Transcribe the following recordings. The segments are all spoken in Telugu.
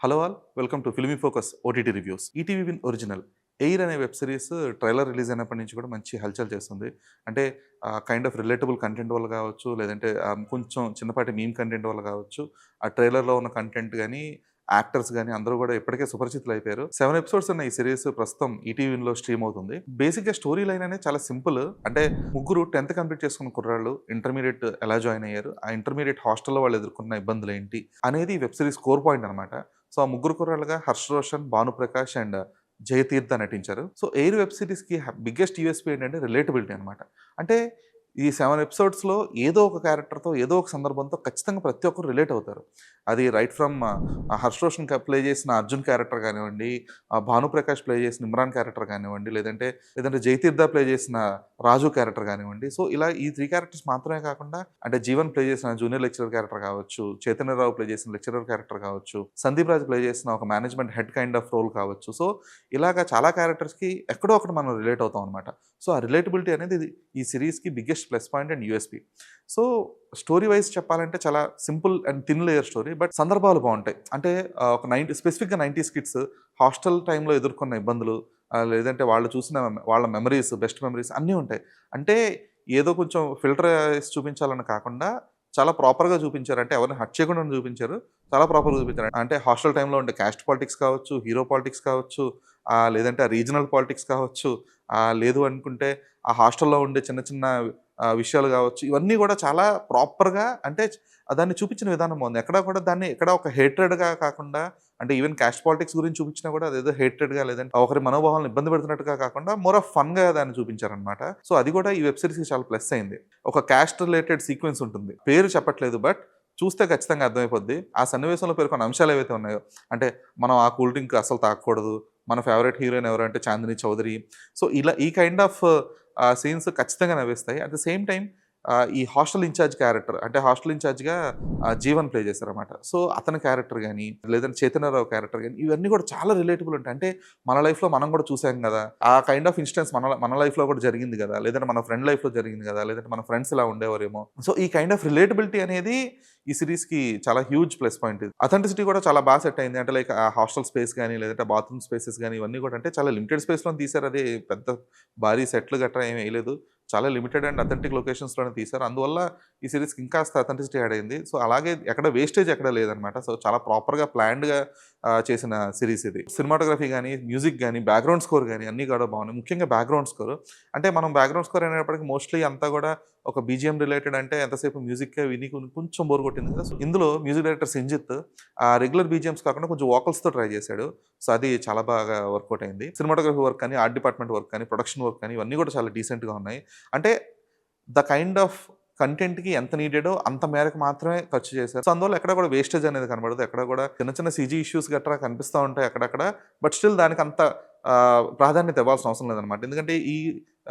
Hello all welcome to filmy focus OTT reviews. ETV win original air అనే వెబ్ సిరీస్ ట్రైలర్ రిలీజ్ అయినప్పటి నుంచి కూడా మంచి హల్చల్ చేస్తుంది. అంటే కైండ్ ఆఫ్ రిలేటబుల్ కంటెంట్ వల్ల కావచ్చు, లేదంటే కొంచెం చిన్నపాటి మీమ్ కంటెంట్ వల్ల కావచ్చు, ఆ ట్రైలర్లో ఉన్న కంటెంట్ కానీ, యాక్టర్స్ కానీ అందరూ కూడా ఇప్పటికే సుపరిచితులు అయిపోయారు. 7 ఎపిసోడ్స్ ఉన్న ఈ సిరీస్ ప్రస్తుతం ఈటీవీలో స్ట్రీమ్ అవుతుంది. బేసిక్గా స్టోరీ లైన్ అనేది చాలా సింపుల్. అంటే ముగ్గురు 10th కంప్లీట్ చేసుకున్న కుర్రాళ్ళు ఇంటర్మీడియట్ ఎలా జాయిన్ అయ్యారు, ఆ ఇంటర్మీడియట్ హాస్టల్లో వాళ్ళు ఎదుర్కొన్న ఇబ్బందులు ఏంటి అనేది ఈ వెబ్ సిరీస్ కోర్ పాయింట్ అనమాట. సో, ఆ ముగ్గురు కుర్రాళ్ళుగా హర్ష్ రోషన్, భానుప్రకాష్ అండ్ జయతీర్థ నటించారు. సో, ఎయిర్ వెబ్ సీరీస్‌కి బిగ్గెస్ట్ యూఎస్‌పీ ఏంటంటే రిలేటబిలిటీ అనమాట. అంటే ఈ 7 ఎపిసోడ్స్‌లో ఏదో ఒక క్యారెక్టర్‌తో, ఏదో ఒక సందర్భంతో ఖచ్చితంగా ప్రతి ఒక్కరు రిలేట్ అవుతారు. అది right from Harsh Roshan play చేసిన అర్జున్ క్యారెక్టర్ కానివ్వండి, భానుప్రకాష్ ప్లే చేసిన ఇమ్రాన్ క్యారెక్టర్ కానివ్వండి, లేదంటే జయతీర్థ ప్లే చేసిన రాజు క్యారెక్టర్ కానివ్వండి. సో, ఇలా ఈ 3 క్యారెక్టర్స్ మాత్రమే కాకుండా అంటే జీవన్ ప్లే చేసిన జూనియర్ లెక్చరర్ క్యారెక్టర్ కావచ్చు, చైతన్యరావు ప్లే చేసిన లెక్చరర్ క్యారెక్టర్ కావచ్చు, సందీప్ రాజ్ ప్లే చేసిన ఒక management head kind of role కావచ్చు. సో, ఇలాగ చాలా క్యారెక్టర్స్‌కి ఎక్కడో ఒకటి మనం రిలేట్ అవుతాం అనమాట. సో, ఆ రిలేటబిలిటీ అనేది ఈ సీరీస్‌కి biggest plus point and USP. So, story wise చెప్పాలంటే చాలా simple and thin layer story. But సందర్భాలు బావుంటాయి. అంటే ఒక స్పెసిఫిక్‌గా 90స్ కిడ్స్ హాస్టల్ టైమ్‌లో ఎదుర్కొన్న ఇబ్బందులు, లేదంటే వాళ్ళు చూసిన వాళ్ళ మెమరీస్, బెస్ట్ మెమరీస్ అన్నీ ఉంటాయి. అంటే ఏదో కొంచెం ఫిల్టర్ ఏసి చూపించాలని కాకుండా చాలా ప్రాపర్‌గా చూపించారు. అంటే ఎవరిని హర్ట్ చేయకుండా చూపించారు. చాలా ప్రాపర్‌గా చూపించారు. అంటే హాస్టల్ టైమ్‌లో ఉండే కాస్ట్ పాలిటిక్స్ కావచ్చు, హీరో పాలిటిక్స్ కావచ్చు, లేదంటే రీజనల్ పాలిటిక్స్ కావచ్చు, లేదు అనుకుంటే ఆ హాస్టల్‌లో ఉండే చిన్న చిన్న విషయాలు కావచ్చు. ఇవన్నీ కూడా చాలా ప్రాపర్‌గా అంటే దాన్ని చూపించిన విధానం బావుంది. ఎక్కడా కూడా దాన్ని ఎక్కడ ఒక హేట్రెడ్‌గా కాకుండా అంటే ఈవెన్ కాస్ట్ పాలిటిక్స్ గురించి చూపించినా కూడా అదేదో హేట్రెడ్‌గా లేదంటే ఒకరి మనోభావాలను ఇబ్బంది పెడుతున్నట్టుగా కాకుండా మోర్ ఆఫ్ ఫన్‌గా దాన్ని చూపించారనమాట. సో, అది కూడా ఈ వెబ్ సీరీస్‌కి చాలా ప్లస్ అయింది. ఒక కాస్ట్ రిలేటెడ్ సీక్వెన్స్ ఉంటుంది. పేరు చెప్పట్లేదు బట్ చూస్తే ఖచ్చితంగా అర్థమైపోద్ది. ఆ సన్నివేశంలో పేర్కొన్న అంశాలు ఏవైతే ఉన్నాయో అంటే మనం ఆ కూల్ డ్రింక్ అస్సలు తాగకూడదు. మన ఫేవరెట్ హీరోయిన్ ఎవరంటే చాందిని చౌదరి. సో, ఇలా ఈ కైండ్ ఆఫ్ సీన్స్ ఖచ్చితంగా నవ్విస్తాయి. అట్ ద సేమ్ టైమ్ ఈ హాస్టల్ ఇన్‌చార్జ్ క్యారెక్టర్ అంటే హాస్టల్ ఇన్‌చార్జ్‌గా జీవన్ ప్లే చేశారనమాట. సో, అతని క్యారెక్టర్ గాని, లేదంటే చైతన్యరావు క్యారెక్టర్ గాని ఇవన్నీ కూడా చాలా రిలేటబుల్ ఉంటాయి. అంటే మన లైఫ్‌లో మనం కూడా చూసాం గదా! ఆ కైండ్ ఆఫ్ ఇన్‌స్టెన్స్ మన లైఫ్‌లో కూడా జరిగింది గదా! లేదంటే మన ఫ్రెండ్ లైఫ్‌లో జరిగింది గదా! లేదంటే మన ఫ్రెండ్స్ ఇలా ఉండేవారేమో. సో, ఈ కైండ్ ఆఫ్ రిలేటబిలిటీ అనేది ఈ సీరీస్‌కి చాలా హ్యూజ్ ప్లస్ పాయింట్ ఇది. అథెంటిసిటీ కూడా చాలా సెట్ అయింది. అంటే లైక్ ఆ హాస్టల్ స్పేస్ గాని, లేదంటే బాత్రూమ్ స్పేసెస్ గాని ఇవన్నీ కూడా అంటే చాలా లిమిటెడ్ స్పేస్‌లోనే తీశారు. అది పెద్ద భారీ సెట్లు గట్రా ఏమి వేయలేదు. చాలా లిమిటెడ్ అండ్ అథెంటిక్ లొకేషన్స్‌లోనే తీశారు. అందువల్ల ఈ సీరీస్‌కి ఇంకాస్త అథెంటిసిటీ యాడ్ అయింది. సో, అలాగే ఎక్కడ వేస్టేజ్ ఎక్కడ లేదనమాట. సో, చాలా ప్రాపర్‌గా ప్లాన్డ్‌గా చేసిన సీరీస్ ఇది. సినిమాటోగ్రఫీ గాని, మ్యూజిక్ గాని, బ్యాక్‌గ్రౌండ్ స్కోర్ గాని అన్నీ కూడా బాగున్నాయి. ముఖ్యంగా బ్యాక్‌గ్రౌండ్ స్కోర్. అంటే మనం బ్యాక్‌గ్రౌండ్ స్కోర్ అనేటప్పటికి మోస్ట్‌లీ అంతా కూడా ఒక బీజీఎం రిలేటెడ్ అంటే ఎంతసేపు మ్యూజిక్కే విని కొంచెం బోర్ కొట్టింది కదా! సో, ఇందులో music director Sanjit regular BGMs కాకుండా కొంచెం వోకల్స్‌తో ట్రై చేశాడు. సో, అది చాలా బాగా వర్కౌట్ అయింది. సినిమాటోగ్రఫీ వర్క్ కానీ, ఆర్ట్ డిపార్ట్మెంట్ వర్క్ కానీ, ప్రొడక్షన్ వర్క్ కానీ ఇవన్నీ కూడా చాలా డీసెంట్‌గా ఉన్నాయి. అంటే ద కైండ్ ఆఫ్ కంటెంట్‌కి ఎంత నీడెడో అంత మేరకు మాత్రమే ఖర్చు చేశారు. సో, అందువల్ల ఎక్కడ కూడా వేస్టేజ్ అనేది కనబడదు. ఎక్కడ కూడా చిన్న చిన్న సీజీ ఇష్యూస్ గట్రా కనిపిస్తా ఉంటాయి అక్కడక్కడ. బట్ స్టిల్ దానికంత ప్రాధాన్యత ఇవ్వాల్సిన అవసరం లేదనమాట. ఎందుకంటే ఈ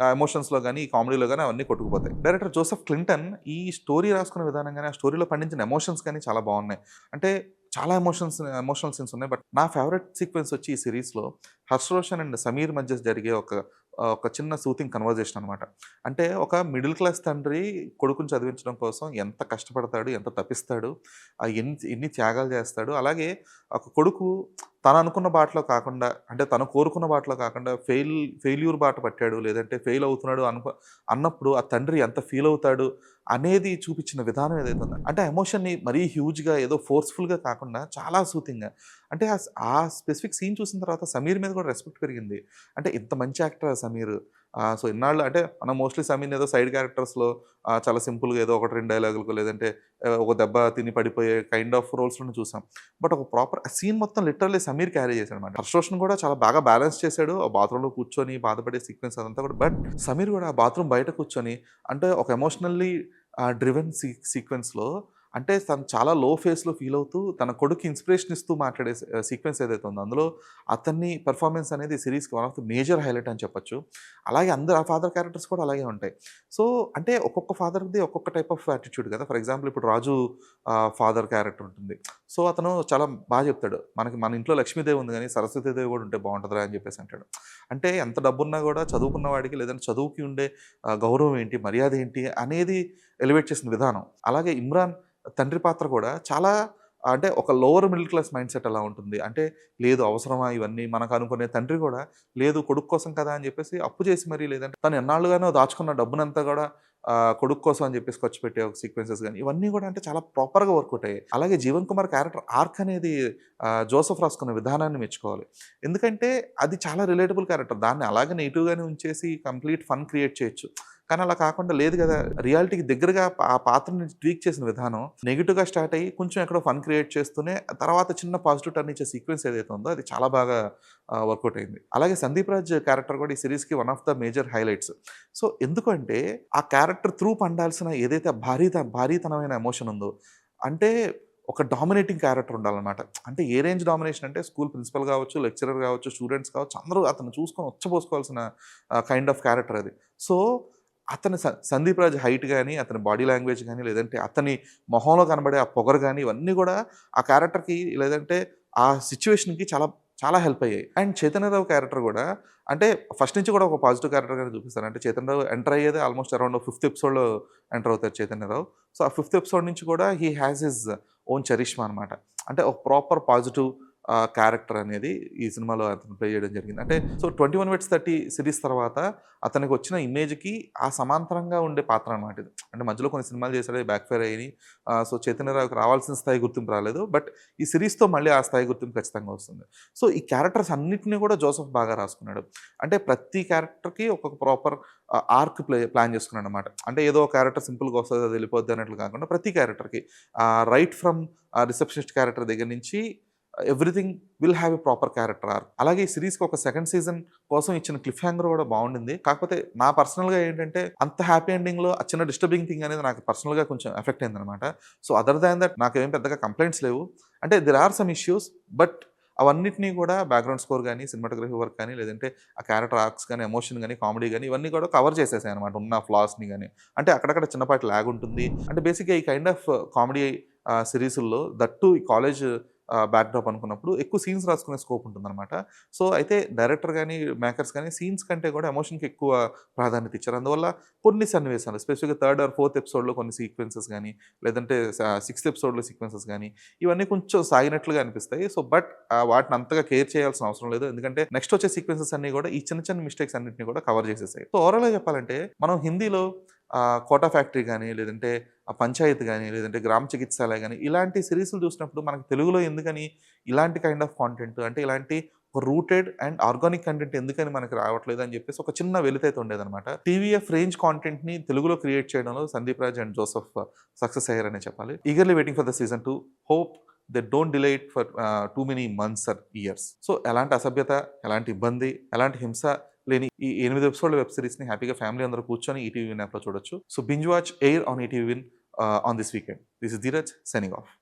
ఎమోషన్స్‌లో గాని, ఈ కామెడీలో గాని అవన్నీ కొట్టుకుపోతాయి. డైరెక్టర్ జోసెఫ్ క్లింటన్ ఈ స్టోరీ రాసుకున్న విధానం గాని, ఆ స్టోరీలో పండించిన ఎమోషన్స్ గాని చాలా బాగున్నాయి. అంటే చాలా ఎమోషనల్ సీన్స్ ఉన్నాయి. బట్ నా ఫేవరెట్ సీక్వెన్స్ వచ్చి ఈ సీరీస్‌లో హర్ష్ రోషన్ అండ్ సమీర్ మధ్య జరిగే ఒక చిన్న సూతింగ్ కన్వర్జేషన్ అనమాట. అంటే ఒక మిడిల్ క్లాస్ తండ్రి కొడుకుని చదివించడం కోసం ఎంత కష్టపడతాడు, ఎంత తపిస్తాడు, ఎన్ని ఎన్ని త్యాగాలు చేస్తాడు. అలాగే ఒక కొడుకు తను అనుకున్న బాటలో కాకుండా అంటే తను కోరుకున్న బాటలో కాకుండా ఫెయిల్యూర్ బాట పట్టాడు, లేదంటే ఫెయిల్ అవుతున్నాడు అన్నప్పుడు ఆ తండ్రి ఎంత ఫీల్ అవుతాడు అనేది చూపించిన విధానం ఏదైతే ఉందో అంటే ఆ ఎమోషన్‌ని మరీ హ్యూజ్‌గా ఏదో ఫోర్స్‌ఫుల్‌గా కాకుండా చాలా సూతింగ్‌గా అంటే ఆ స్పెసిఫిక్ సీన్ చూసిన తర్వాత సమీర్ మీద కూడా రెస్పెక్ట్ పెరిగింది. అంటే ఇంత మంచి యాక్టర్ సమీర్. సో, ఇన్నాళ్ళు అంటే మనం మోస్ట్‌లీ సమీర్‌ని ఏదో సైడ్ క్యారెక్టర్స్‌లో చాలా సింపుల్‌గా ఏదో 1, 2 డైలాగులకో లేదంటే ఒక దెబ్బ తిని పడిపోయే కైండ్ ఆఫ్ రోల్స్‌లోనే చూసాం. బట్ ఒక ప్రాపర్ సీన్ మొత్తం లిటరల్లీ సమీర్ క్యారీ చేశాడనమాట. హర్ష్ రోషన్ కూడా చాలా బాగా బ్యాలెన్స్ చేశాడు. ఆ బాత్రూమ్‌లో కూర్చొని బాధపడే సీక్వెన్స్ అదంతా కూడా. బట్ సమీర్ కూడా ఆ బాత్రూమ్ బయట కూర్చొని అంటే ఒక ఎమోషనల్లీ డ్రివెన్ సీక్వెన్స్‌లో అంటే తను చాలా లో ఫేస్‌లో ఫీల్ అవుతూ తన కొడుక్కి ఇన్‌స్పిరేషన్ ఇస్తూ మాట్లాడే సీక్వెన్స్ ఏదైతే ఉందో అందులో అతని పెర్ఫార్మన్స్ అనేది సీరీస్‌కి one of the major highlight అని చెప్పొచ్చు. అలాగే అందరు ఆ ఫాదర్ క్యారెక్టర్స్ కూడా అలాగే ఉంటాయి. సో, అంటే ఒక్కొక్క ఫాదర్‌ది ఒక్కొక్క టైప్ ఆఫ్ యాటిట్యూడ్ కదా! ఫర్ ఎగ్జాంపుల్ ఇప్పుడు రాజు ఫాదర్ క్యారెక్టర్ ఉంటుంది. సో, అతను చాలా చెప్తాడు. మన ఇంట్లో లక్ష్మీదేవి ఉంది గానీ సరస్వతీదేవి కూడా ఉంటే బావుంటదిరా అని చెప్పేసి అంటాడు. అంటే ఎంత డబ్బున్నా కూడా చదువుకున్న వాడికి లేదంటే చదువుకి ఉండే గౌరవం ఏంటి, మర్యాద ఏంటి అనేది ఎలివేట్ చేసిన విధానం. అలాగే ఇమ్రాన్ తండ్రి పాత్ర కూడా చాలా అంటే ఒక lower middle class mind set ఎలా ఉంటుంది అంటే, లేదు అవసరమా ఇవన్నీ మనకు అనుకునే తండ్రి కూడా, లేదు కొడుకు కోసం కదా అని చెప్పేసి అప్పు చేసి మరీ, లేదంటే తను ఎన్నాళ్ళుగానో దాచుకున్న డబ్బునంతా కూడా కొడుకు కోసం అని చెప్పేసి ఖర్చు పెట్టే ఒక సీక్వెన్సెస్ గాని, ఇవన్నీ కూడా అంటే చాలా ప్రాపర్‌గా వర్కౌట్ అయ్యాయి. అలాగే జీవన్ కుమార్ క్యారెక్టర్ ఆర్క్ అనేది జోసెఫ్ రాసుకున్న విధానాన్ని మెచ్చుకోవాలి. ఎందుకంటే అది చాలా రిలేటబుల్ క్యారెక్టర్. దాన్ని అలాగే నెగెటివ్‌గానే ఉంచేసి కంప్లీట్ ఫన్ క్రియేట్ చేయొచ్చు. కానీ అలా కాకుండా లేదు గదా! రియాలిటీకి దగ్గరగా ఆ పాత్రని ట్వీక్ చేసిన విధానం నెగెటివ్‌గా స్టార్ట్ అయ్యి కొంచెం ఎక్కడో ఫన్ క్రియేట్ చేస్తూనే తర్వాత చిన్న పాజిటివ్ టర్న్ ఇచ్చే సీక్వెన్స్ ఏదైతే ఉందో అది చాలా బాగా వర్కౌట్ అయింది. అలాగే సందీప్ రాజ్ క్యారెక్టర్ కూడా ఈ సీరీస్‌కి one of the major highlights. So ఎందుకంటే ఆ క్యారెక్టర్ త్రూ పండాల్సిన ఏదైతే భారీతనమైన ఎమోషన్ ఉందో, అంటే ఒక డామినేటింగ్ క్యారెక్టర్ ఉండాలనమాట. అంటే ఏ రేంజ్ డామినేషన్ అంటే స్కూల్ ప్రిన్సిపల్ గావచ్చు, లెక్చరర్ గావచ్చు, స్టూడెంట్స్ కావచ్చు అందరూ అతన్ని చూసుకొని ఉచ్చబోసుకోవాల్సిన కైండ్ ఆఫ్ క్యారెక్టర్ అది. సో అతని సందీప్ రాజ్ హైట్ గాని, అతని బాడీ లాంగ్వేజ్ గాని, లేదంటే అతని మొహంలో కనబడే ఆ పొగరు గాని, ఇవన్నీ గూడా ఆ క్యారెక్టర్‌కి లేదంటే ఆ సిట్యుయేషన్‌కి చాలా చాలా హెల్ప్ అయ్యాయి. అండ్ చైతన్యరావు క్యారెక్టర్ గూడా అంటే ఫస్ట్ నుంచి కూడా ఒక పాజిటివ్ క్యారెక్టర్‌గానే చూపిస్తారు. అంటే Chaitanya Rao enter అయ్యేదే almost around fifth ఎపిసోడ్‌లో ఎంటర్ అవుతారు చైతన్యరావు. సో, ఆ ఫిఫ్త్ ఎపిసోడ్ నుంచి కూడా he has his own charisma అనమాట. అంటే ఒక ప్రాపర్ పాజిటివ్ క్యారెక్టర్ అనేది ఈ సినిమాలో అతను ప్లే చేయడం జరిగింది. అంటే సో, 21 వెట్స్ 30 సిరీస్ తర్వాత అతనికి వచ్చిన ఇమేజ్‌కి ఆ సమాంతరంగా ఉండే పాత్ర అనమాట ఇది. అంటే మధ్యలో కొన్ని సినిమాలు చేశాడు అవి బ్యాక్ ఫైర్ అయ్యాయి. సో, చైతన్యరావుకి రావాల్సిన స్థాయి గుర్తింపు రాలేదు. బట్ ఈ సిరీస్‌తో మళ్ళీ ఆ స్థాయి గుర్తింపు ఖచ్చితంగా వస్తుంది. సో, ఈ క్యారెక్టర్స్ అన్నిటిని కూడా జోసెఫ్ బాగా రాసుకున్నాడు. అంటే ప్రతి క్యారెక్టర్‌కి ఒక్కొక్క ప్రాపర్ ఆర్క్ ప్లాన్ చేసుకున్నాడనమాట. అంటే ఏదో ఒక క్యారెక్టర్ సింపుల్‌గా వస్తది అది వెళ్ళిపోద్ది అన్నట్లు కాకుండా ప్రతి క్యారెక్టర్‌కి రైట్ ఫ్రమ్ రిసెప్షనిస్ట్ క్యారెక్టర్ దగ్గర నుంచి everything will have a proper character arc. అలాగే ఈ సీరీస్‌కి ఒక సెకండ్ సీజన్ కోసం ఇచ్చిన క్లిఫ్ హ్యాంగర్ కూడా బావుండింది. కాకపోతే నా పర్సనల్‌గా ఏంటంటే అంత హ్యాపీ ఎండింగ్‌లో ఆ చిన్న డిస్టర్బింగ్ థింగ్ అనేది నాకు పర్సనల్‌గా కొంచెం ఎఫెక్ట్ అయిందనమాట. సో, అదర్ దాన్ దట్ నాకేం పెద్దగా కంప్లెయింట్స్ లేవు. అంటే there are some issues but అవన్నిటిని కూడా బ్యాక్‌గ్రౌండ్ స్కోర్ గాని, సినిమాటోగ్రఫీ వర్క్ కానీ, లేదంటే ఆ క్యారెక్టర్ ఆర్క్స్ గాని, ఎమోషన్ గాని, కామెడీ గాని ఇవన్నీ కూడా కవర్ చేసేసాయన్నమాట ఉన్న ఫ్లాస్‌ని గాని. అంటే అక్కడక్కడ చిన్నపాటి ల్యాగ్ ఉంటుంది. అంటే బేసిక్‌గా ఈ కైండ్ ఆఫ్ కామెడీ సీరీసుల్లో దట్ టూ ఈ కాలేజ్ బ్యాక్‌డ్రాప్ అనుకున్నప్పుడు ఎక్కువ సీన్స్ రాసుకునే స్కోప్ ఉంటుందనమాట. సో, అయితే డైరెక్టర్ గాని, మేకర్స్ గాని సీన్స్ కంటే కూడా ఎమోషన్‌కి ఎక్కువ ప్రాధాన్యత ఇచ్చారు. అందువల్ల కొన్ని సన్నివేశాలు స్పెసిఫిక్‌గా థర్డ్ ఆర్ ఫోర్త్ ఎపిసోడ్‌లో కొన్ని సీక్వెన్సెస్ గాని, లేదంటే సిక్స్త్ ఎపిసోడ్‌లో సీక్వెన్సెస్ గాని, ఇవన్నీ కొంచెం సాగినట్లుగా అనిపిస్తాయి. సో, బట్ వాటిని అంతగా కేర్ చేయాల్సిన అవసరం లేదు. ఎందుకంటే నెక్స్ట్ వచ్చే సీక్వెన్సెస్ అన్నీ కూడా ఈ చిన్న చిన్న మిస్టేక్స్ అన్నిటిని కూడా కవర్ చేసేసాయి. సో, ఓవరాల్‌గా చెప్పాలంటే మనం హిందీలో కోటా ఫ్యాక్టరీ గాని, లేదంటే పంచాయత్ గాని, లేదంటే గ్రామ చికిత్సాలయ గాని, ఇలాంటి సీరీస్‌లు చూసినప్పుడు మనకు తెలుగులో ఎందుకని ఇలాంటి కైండ్ ఆఫ్ కాంటెంట్ అంటే ఇలాంటి ఒక రూటెడ్ అండ్ ఆర్గానిక్ కంటెంట్ ఎందుకని మనకు రావట్లేదు అని చెప్పేసి ఒక చిన్న వెలితైతే ఉండేదనమాట. టీవీఎఫ్ రేంజ్ కాంటెంట్‌ని తెలుగులో క్రియేట్ చేయడంలో Sandeep Raj and Joseph success అయ్యారనే చెప్పాలి. Eagerly waiting for the season 2. Hope they don't delay it for too many months or years. So, ఎలాంటి అసభ్యత, ఎలాంటి ఇబ్బంది, ఎలాంటి హింస లేని ఈ 8 ఎపిసోడ్ల వెబ్ సీరీస్‌ని హ్యాపీగా ఫ్యామిలీ అందరూ కూర్చొని ఈటీవీ విన్ యాప్‌లో చూడొచ్చు. So, binge watch air on ETV win on this weekend. This is Dheeraj signing off.